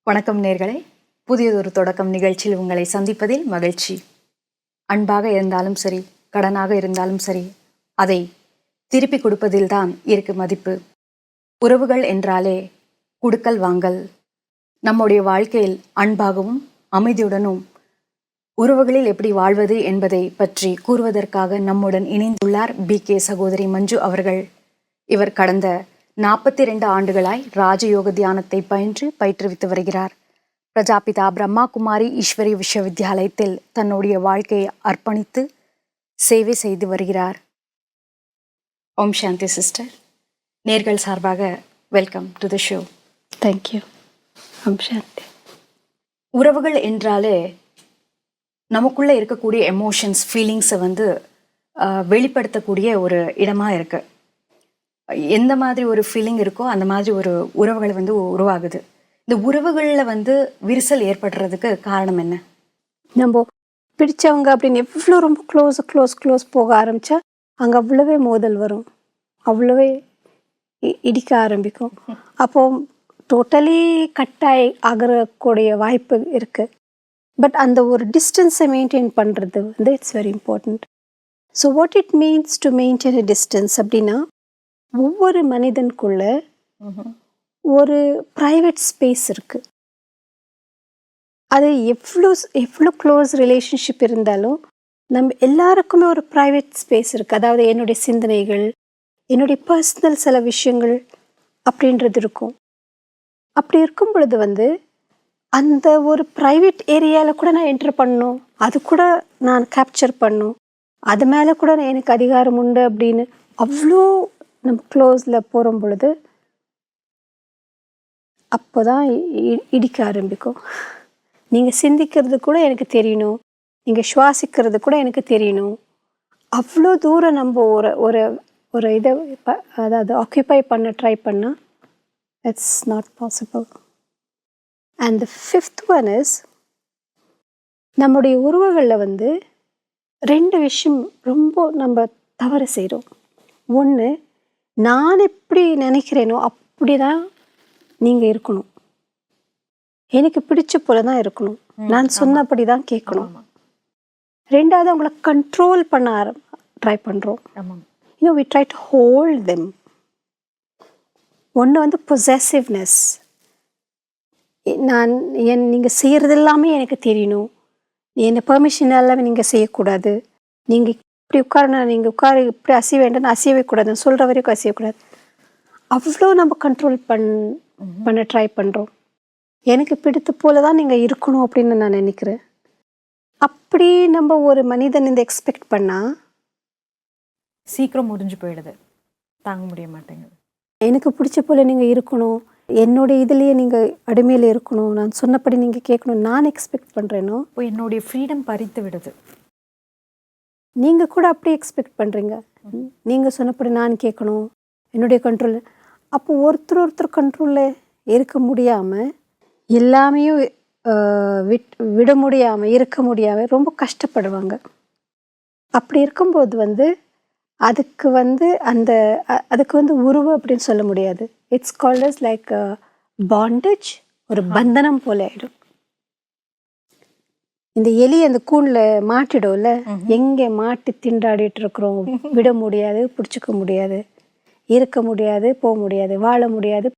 வணக்கம் நேர்களே, புதியதொரு தொடக்கம் நிகழ்ச்சியில் உங்களை சந்திப்பதில் மகிழ்ச்சி. அன்பாக இருந்தாலும் சரி, கடனாக இருந்தாலும் சரி, அதை திருப்பி கொடுப்பதில்தான் இருக்கு மதிப்பு. உறவுகள் என்றாலே குடுக்கல் வாங்கல். நம்முடைய வாழ்க்கையில் அன்பாகவும் அமைதியுடனும் உறவுகளில் எப்படி வாழ்வது என்பதை பற்றி கூறுவதற்காக நம்முடன் இணைந்துள்ளார் BK சகோதரி மஞ்சு அவர்கள். இவர் கடந்த 42 ஆண்டுகளாய் ராஜயோக தியானத்தை பயிற்றுவித்து வருகிறார். பிரஜாபிதா பிரம்மா குமாரி ஈஸ்வரி விஸ்வவித்யாலயத்தில் தன்னுடைய வாழ்க்கையை அர்ப்பணித்து சேவை செய்து வருகிறார். ஓம் சாந்தி சிஸ்டர். நேர்கள் சார்பாக welcome to the show. Thank you. ஓம் சாந்தி. உறவுகள் என்றாலே நமக்குள்ளே இருக்கக்கூடிய எமோஷன்ஸ், ஃபீலிங்ஸை வெளிப்படுத்தக்கூடிய ஒரு இடமா இருக்கு. எந்த மாதிரி ஒரு ஃபீலிங் இருக்கோ அந்த மாதிரி ஒரு உறவுகள் உருவாகுது. இந்த உறவுகளில் விரிசல் ஏற்படுறதுக்கு காரணம் என்ன? நம்ம பிடிச்சவங்க அப்படின்னு எவ்வளோ ரொம்ப க்ளோஸ் போக ஆரம்பித்தா அங்கே அவ்வளவே மோதல் வரும், அவ்வளவே இடிக்க ஆரம்பிக்கும். அப்போது டோட்டலி கட்டாய் ஆகக்கூடிய வாய்ப்பு இருக்குது. பட் அந்த ஒரு டிஸ்டன்ஸை மெயின்டைன் பண்ணுறது it's very important. So what it means to maintain a distance அப்படின்னா, ஒவ்வொரு மனிதனுக்குள்ள ஒரு ப்ரைவேட் ஸ்பேஸ் இருக்குது. அது எவ்வளோ க்ளோஸ் ரிலேஷன்ஷிப் இருந்தாலும் நம்ம எல்லாருக்குமே ஒரு ப்ரைவேட் ஸ்பேஸ் இருக்குது. அதாவது என்னுடைய சிந்தனைகள், என்னுடைய பர்சனல் சில விஷயங்கள் அப்படின்றது இருக்கும். அப்படி இருக்கும் பொழுது அந்த ஒரு ப்ரைவேட் ஏரியாவில் கூட நான் என்டர் பண்ணணும், அது கூட நான் கேப்சர் பண்ணணும், அது மேலே கூட எனக்கு அதிகாரம் உண்டு அப்படின்னு அவ்வளோ நம்ம க்ளோஸில் போகும் பொழுது அப்போ தான் இடிக்க ஆரம்பிக்கும். நீங்கள் சிந்திக்கிறது கூட எனக்கு தெரியணும், நீங்கள் சுவாசிக்கிறது கூட எனக்கு தெரியணும். அவ்வளோ தூரம் நம்ம ஒரு ஒரு ஒரு இதை அதாவது ஆக்குப்பை பண்ண ட்ரை பண்ணால் it's not possible. And the fifth one is, நம்முடைய உறவுகளில் 2 விஷயம் ரொம்ப நம்ம தவறு செய்கிறோம். ஒன்று, நான் எப்படி நினைக்கிறேனோ அப்படி தான் நீங்கள் இருக்கணும், எனக்கு பிடிச்ச போல தான் இருக்கணும், நான் சொன்னபடி தான் கேட்கணும். ரெண்டாவது, அவங்கள கண்ட்ரோல் பண்ண ட்ரை பண்ணுறோம். we try to hold them. ஒன்று பொசசிவ்னஸ். நீங்கள் செய்கிறது எல்லாமே எனக்கு தெரியணும், என்ன பெர்மிஷன் எல்லாமே நீங்கள் செய்யக்கூடாது, நீங்கள் இப்படி உட்காரணும், நீங்கள் இப்படி அசைய வேண்டாம்னு அசையவே கூடாது, சொல்கிற வரைக்கும் அசையக்கூடாது. அவ்வளோ நம்ம கண்ட்ரோல் பண்ண ட்ரை பண்ணுறோம். எனக்கு பிடித்த போல தான் நீங்கள் இருக்கணும் அப்படின்னு நான் நினைக்கிறேன். அப்படி நம்ம ஒரு மனிதன் எக்ஸ்பெக்ட் பண்ணால் சீக்கிரம் முடிஞ்சு போயிடுது, தாங்க முடிய மாட்டேங்குது. எனக்கு பிடிச்ச போல நீங்கள் இருக்கணும், என்னுடைய இதுலேயே நீங்கள் அடிமையில் இருக்கணும், நான் சொன்னபடி நீங்கள் கேட்கணும் நான் எக்ஸ்பெக்ட் பண்ணுறேனோ, இப்போ என்னுடைய ஃப்ரீடம் பறித்து விடுது. நீங்கள் கூட அப்படி எக்ஸ்பெக்ட் பண்ணுறீங்க, நீங்கள் சொன்னபடி நான் கேட்கணும், என்னுடைய கண்ட்ரோல். அப்போ ஒருத்தர் கண்ட்ரோலில் இருக்க முடியாமல், எல்லாமே விட முடியாமல், இருக்க முடியாமல் ரொம்ப கஷ்டப்படுவாங்க. அப்படி இருக்கும்போது அதுக்கு அந்த அதுக்கு உருவம் அப்படின்னு சொல்ல முடியாது. It's called as like bondage, ஒரு பந்தனம் போல ஆகிடும். இந்த எலி அந்த கூண்டில் மாட்டிடும்ல, எங்கே மாட்டி திண்டாடிட்டு இருக்கிறோம், விட முடியாது, பிடிச்சிக்க முடியாது, இருக்க முடியாது, போக முடியாது, வாழ முடியாது.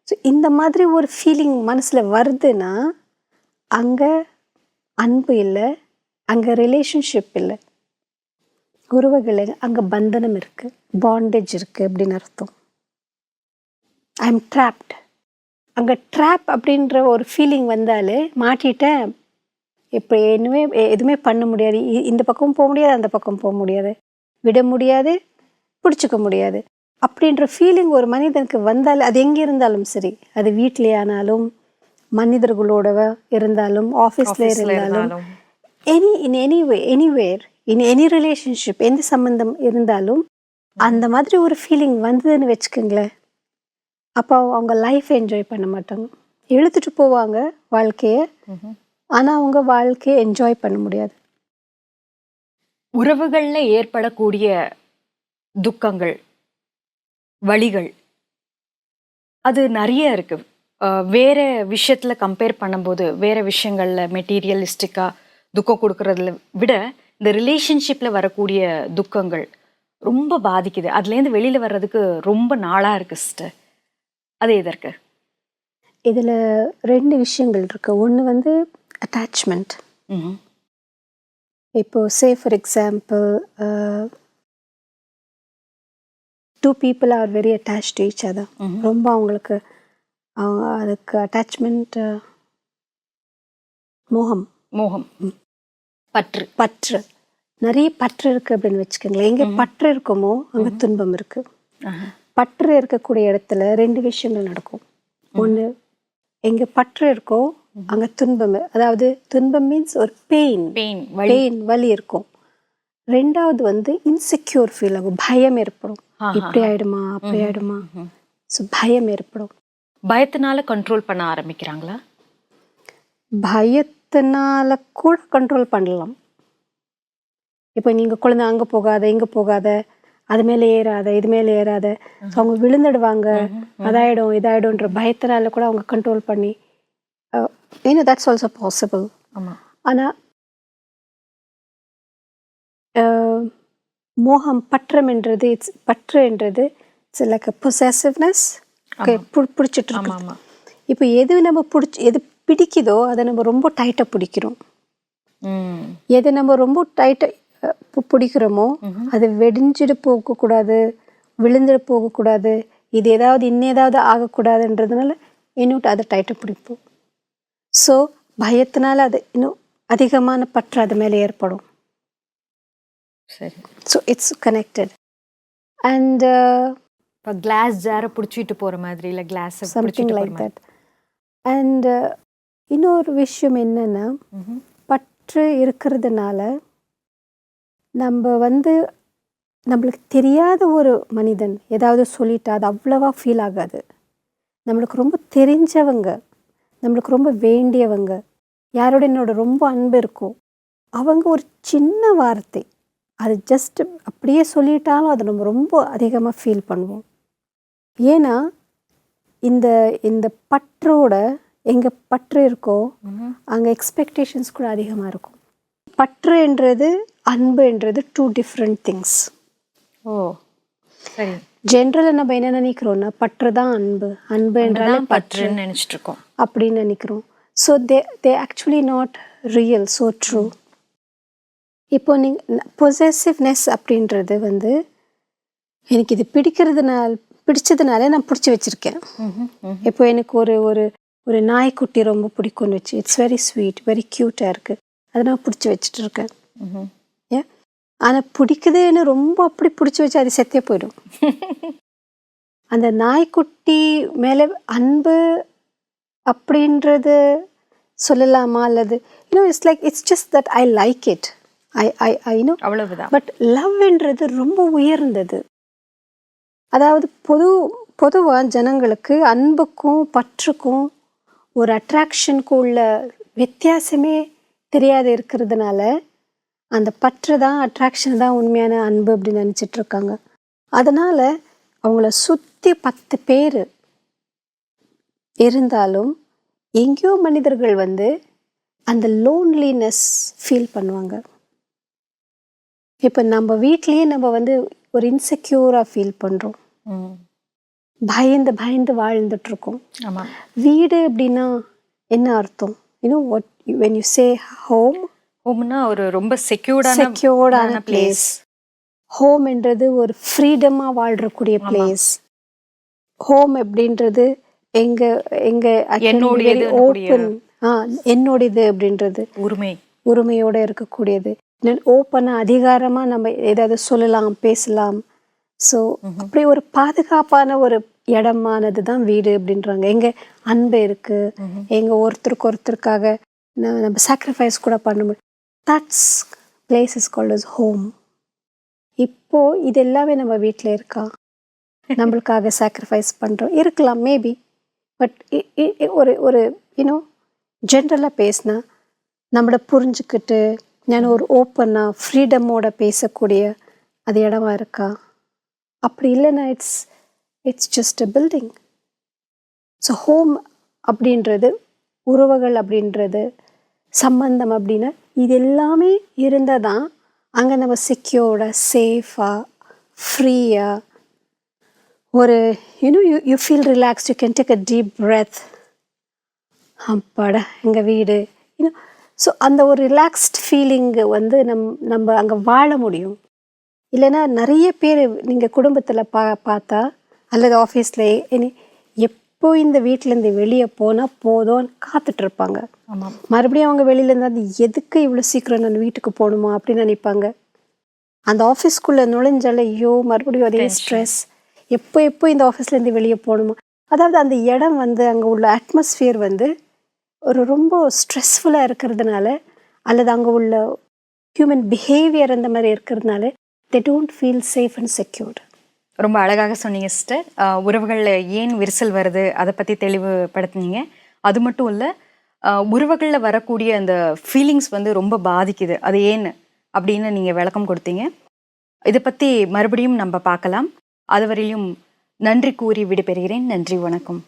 ஸோ இந்த மாதிரி ஒரு ஃபீலிங் மனசில் வருதுன்னா அங்கே அன்பு இல்லை, அங்கே ரிலேஷன்ஷிப் இல்லை, உறவுகள், அங்கே பந்தனம் இருக்குது, பாண்டேஜ் இருக்குது அப்படின்னு அர்த்தம். I am dropped. அங்கே ட்ராப் அப்படின்ற ஒரு ஃபீலிங் வந்தாலே மாட்டிட்டேன், இப்போ எதுவுமே பண்ண முடியாது, இந்த பக்கம் போக முடியாது, அந்த பக்கம் போக முடியாது, விட முடியாது, பிடிச்சிக்க முடியாது அப்படின்ற ஃபீலிங் ஒரு மனிதனுக்கு வந்தால், அது எங்கே இருந்தாலும் சரி, அது வீட்டிலே ஆனாலும், மனிதர்களோட இருந்தாலும், ஆஃபீஸில் இருந்தாலும், எனிவேர் இன் எனி ரிலேஷன்ஷிப், எந்த சம்மந்தம் இருந்தாலும் அந்த மாதிரி ஒரு ஃபீலிங் வந்ததுன்னு வச்சுக்கோங்களேன், அப்போ அவங்க லைஃப் என்ஜாய் பண்ண மாட்டாங்க. இழுத்துட்டு போவாங்க வாழ்க்கையை, ஆனால் அவங்க வாழ்க்கையை என்ஜாய் பண்ண முடியாது. உறவுகளில் ஏற்படக்கூடிய துக்கங்கள், வழிகள் அது நிறைய இருக்கு. வேற விஷயத்துல கம்பேர் பண்ணும்போது வேற விஷயங்கள்ல மெட்டீரியலிஸ்டிக்கா துக்கம் கொடுக்கறதுல விட இந்த ரிலேஷன்ஷிப்ல வரக்கூடிய துக்கங்கள் ரொம்ப பாதிக்குது. அதுலேருந்து வெளியில வர்றதுக்கு ரொம்ப நாளா இருக்கு சிஸ்டர். அது எதற்கு? இதில் 2 விஷயங்கள் இருக்கு. ஒன்று வந்து அட்டாச்மெண்ட். ம்ஹும். இப்போ say for example 2 people are very attached to each other. ம்ஹும். ரொம்ப அவங்களுக்கு அதுக்கு அட்டாச்மெண்ட் மோகம், மோகம், பற்று. பற்று. நிறைய பற்று இருக்குது அப்படின்னு வச்சுக்கோங்களேன். எங்கே பற்று இருக்குமோ அங்கே துன்பம் இருக்குது. ஆஹா. பற்று இருக்கக்கூடிய இடத்துல 2 விஷயங்கள் நடக்கும். ஒன்று, எங்கே பற்று இருக்கோ அங்கே துன்பம், அதாவது துன்பம் மீன்ஸ் ஒரு பெயின், பெயின், வலி இருக்கும். 2வது வந்து இன்செக்யூர் ஃபீல் ஆகும், பயம் ஏற்படும். இப்படி ஆயிடுமா அப்படி ஆயிடுமா, ஸோ பயம் ஏற்படும். பயத்தினால கண்ட்ரோல் பண்ண ஆரம்பிக்கிறாங்களா? பயத்தினால கூட கண்ட்ரோல் பண்ணலாம். இப்போ நீங்கள் குழந்தை அங்கே போகாத இங்கே போகாத, அது மேலே ஏறாத இது மேலே ஏறாத, ஸோ அவங்க விழுந்துடுவாங்க, அதாயிடும் இதாயிடும்ன்ற பயத்தினால கூட அவங்க கண்ட்ரோல் பண்ணி தட்ஸ் ஆல்சோ பாசிபிள். ஆமாம். ஆனால் மோகம், பற்று என்றது இட்ஸ் லைக் அ பொசசிவ்னஸ். பிடிச்சிட்டு இருக்கு. ஆமாம். இப்போ எது பிடிக்குதோ அதை நம்ம ரொம்ப டைட்டாக பிடிக்கிறோம். எது நம்ம ரொம்ப டைட்டாக பிடிக்கிறோமோ அது வெடிஞ்சிட்டு போகக்கூடாது, விழுந்துட்டு போகக்கூடாது, இது ஏதாவது ஆகக்கூடாதுன்றதுனால இன்னும் அதை டைட்டாக பிடிப்போம். ஸோ பயத்தினால அது இன்னும் அதிகமான பற்று அது மேலே ஏற்படும். சரி. So it's connected. அண்ட் இப்போ கிளாஸ் ஜாரை பிடிச்சிட்டு போகிற மாதிரி, இல்லை கிளாஸை சம்திங் லைக் தட். அண்ட் இன்னொரு விஷயம் என்னென்னா, பற்று இருக்கிறதுனால நம்ம வந்து நம்மளுக்கு தெரியாத ஒரு மனிதன் ஏதாவது சொல்லிட்டா அது அவ்வளவா ஃபீல் ஆகாது. நம்மளுக்கு ரொம்ப தெரிஞ்சவங்க, நம்மளுக்கு ரொம்ப வேண்டியவங்க, யாரோட என்னோட ரொம்ப அன்பு இருக்கும், அவங்க ஒரு சின்ன வார்த்தை அது ஜஸ்ட் அப்படியே சொல்லிட்டாலும் அதை நம்ம ரொம்ப அதிகமாக ஃபீல் பண்ணுவோம். ஏன்னா இந்த பற்றோட எங்கே பற்று இருக்கோ அங்கே எக்ஸ்பெக்டேஷன்ஸ் கூட அதிகமாக இருக்கும். பற்று என்றது அன்பு என்றது 2 different things. ஓ சரி. ஜென்ரலாக நம்ம என்ன நினைக்கிறோம்னா பற்று தான் அன்பு, அன்பு என்றாலே பற்றுன்னு நினச்சிட்டு இருக்கோம் அப்படின்னு நினைக்கிறோம். So they actually not real, so true. இப்போ நீங்கள் பொசசிவ்னஸ் அப்படின்றது வந்து எனக்கு இது பிடிச்சதுனால நான் பிடிச்சி வச்சுருக்கேன். இப்போ எனக்கு ஒரு நாய்க்குட்டி ரொம்ப பிடிக்கும்னு வச்சு, இட்ஸ் வெரி ஸ்வீட், வெரி க்யூட்டாக இருக்குது, அதை நான் பிடிச்சி வச்சுட்டு இருக்கேன். ஏன் ஆனால் பிடிக்குதுன்னு ரொம்ப அப்படி பிடிச்சி வச்சு அது செத்தே போயிடும். அந்த நாய்க்குட்டி மேலே அன்பு அப்படின்றது சொல்லலாமா, அல்லது it's just that I like it, அவ்வளவுதான். பட் லவ்ன்றது ரொம்ப உயர்ந்தது. அதாவது பொதுவாக ஜனங்களுக்கு அன்புக்கும் பற்றுக்கும் ஒரு அட்ராக்ஷனுக்கும் உள்ள வித்தியாசமே தெரியாது இருக்கிறதுனால அந்த பற்று தான், அட்ராக்ஷன் தான் உண்மையான அன்பு அப்படின்னு நினச்சிட்டு இருக்காங்க. அதனால் அவங்கள சுற்றி 10 பேர் இருந்தாலும் எங்கேயோ மனிதர்கள் வந்து அந்த லோன்லினஸ் ஃபீல் பண்ணுவாங்க. இப்போ நம்ம வீட்லேயே நம்ம வந்து ஒரு இன்செக்யூராக ஃபீல் பண்ணுறோம், பயந்து வாழ்ந்துட்டுருக்கோம். ஆமாம். வீடு அப்படின்னா என்ன அர்த்தம்? வாட் when you say ஹோம்னா ஒரு ரொம்ப செக்யூர்டான பிளேஸ். ஹோம் என்றது ஒரு ஃப்ரீடமாக வாழ்றக்கூடிய பிளேஸ். ஹோம் அப்படின்றது என்னோடது அப்படின்றது உரிமையோடு இருக்கக்கூடியது, ஓப்பனாக அதிகாரமாக நம்ம ஏதாவது சொல்லலாம், பேசலாம். ஸோ அப்படி ஒரு பாதுகாப்பான ஒரு இடமானது தான் வீடு அப்படின்றாங்க. எங்கே அன்பு இருக்குது, எங்கே ஒருத்தருக்காக நம்ம சாக்ரிஃபைஸ் கூட பண்ண முடியும். That's place is called as home. இப்போது இது எல்லாமே நம்ம வீட்டில் இருக்கா? நம்மளுக்காக சாக்ரிஃபைஸ் பண்ணுறோம் இருக்கலாம் மேபி, பட் ஒரு ஜென்ரலாக பேசினா நம்மளை புரிஞ்சுக்கிட்டு நான் ஒரு ஓப்பனாக ஃப்ரீடமோட பேசக்கூடிய அது இடமா இருக்கா? அப்படி இல்லைன்னா it's just a building. So home அப்படின்றது, உறவுகள் அப்படின்றது, சம்பந்தம் அப்படின்னா இது எல்லாமே இருந்தால் தான் அங்கே நம்ம செக்யூர்டாக, சேஃபாக, ஃப்ரீயாக ஒரு you feel relaxed, you can take a deep breadth. அப்பாடா எங்கள் வீடு ஸோ அந்த ஒரு ரிலாக்ஸ்ட் ஃபீலிங்கு வந்து நம்ம அங்கே வாழ முடியும். இல்லைன்னா நிறைய பேர் நீங்கள் குடும்பத்தில் பார்த்தா அல்லது ஆஃபீஸில் எப்போ இந்த வீட்டிலேருந்து வெளியே போனால் போதும்னு காத்துட்ருப்பாங்க. ஆமாம். மறுபடியும் அவங்க வெளியிலேருந்து அது எதுக்கு இவ்வளோ சீக்கிரம் நான் வீட்டுக்கு போகணுமா அப்படின்னு நினைப்பாங்க. அந்த ஆஃபீஸ்க்குள்ளே நுழைஞ்சாலே ஐயோ மறுபடியும் அதே ஸ்ட்ரெஸ், எப்போ இந்த ஆஃபீஸ்லேருந்து வெளியே போகணுமா. அதாவது அந்த இடம் வந்து அங்கே உள்ள அட்மாஸ்ஃபியர் வந்து ஒரு ரொம்ப ஸ்ட்ரெஸ்ஃபுல்லாக இருக்கிறதுனால அல்லது அங்கே உள்ள ஹியூமன் பிஹேவியர் அந்த மாதிரி இருக்கிறதுனால they don't feel safe and secured. ரொம்ப அழகாக சொன்னீங்க சிஸ்டர். உறவுகளில் ஏன் விரிசல் வருது அதை பற்றி தெளிவுபடுத்துனீங்க. அது மட்டும் இல்லை, உறவுகளில் வரக்கூடிய அந்த ஃபீலிங்ஸ் வந்து ரொம்ப பாதிக்குது, அது ஏன் அப்படின்னு நீங்கள் விளக்கம் கொடுத்தீங்க. இதை பற்றி மறுபடியும் நம்ம பார்க்கலாம். அதுவரையிலும் நன்றி கூறி விடைபெறுகிறேன். நன்றி, வணக்கம்.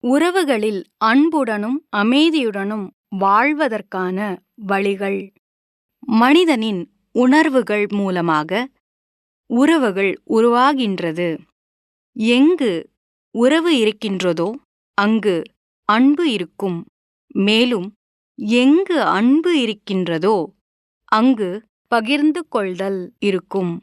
உறவுகளில் அன்புடனும் அமைதியுடனும் வாழ்வதற்கான வழிகள். மனிதனின் உணர்வுகள் மூலமாக உறவுகள் உருவாகின்றது. எங்கு உறவு இருக்கின்றதோ அங்கு அன்பு இருக்கும். மேலும் எங்கு அன்பு இருக்கின்றதோ அங்கு பகிர்ந்து கொள்தல் இருக்கும்.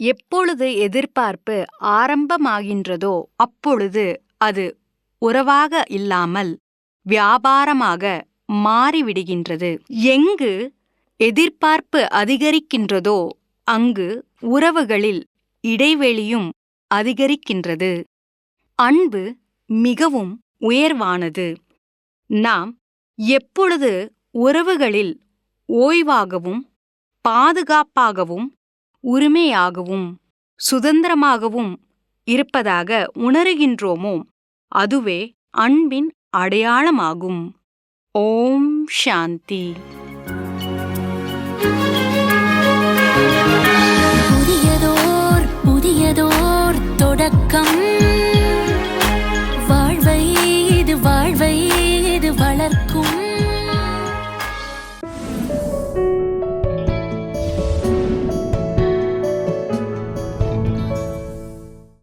எப்பொழுது எதிர்பார்ப்பு ஆரம்பமாகின்றதோ அப்பொழுது அது உறவாக இல்லாமல் வியாபாரமாக மாறிவிடுகின்றது. எங்கு எதிர்பார்ப்பு அதிகரிக்கின்றதோ அங்கு உறவுகளில் இடைவெளியும் அதிகரிக்கின்றது. அன்பு மிகவும் உயர்வானது. நாம் எப்பொழுது உறவுகளில் ஓய்வாகவும் பாதுகாப்பாகவும் உரிமையாகவும் சுதந்திரமாகவும் இருப்பதாக உணர்கின்றோமோ அதுவே அன்பின் அடையாளமாகும். ஓம் சாந்தி. புதியதோர் தொடக்கம்.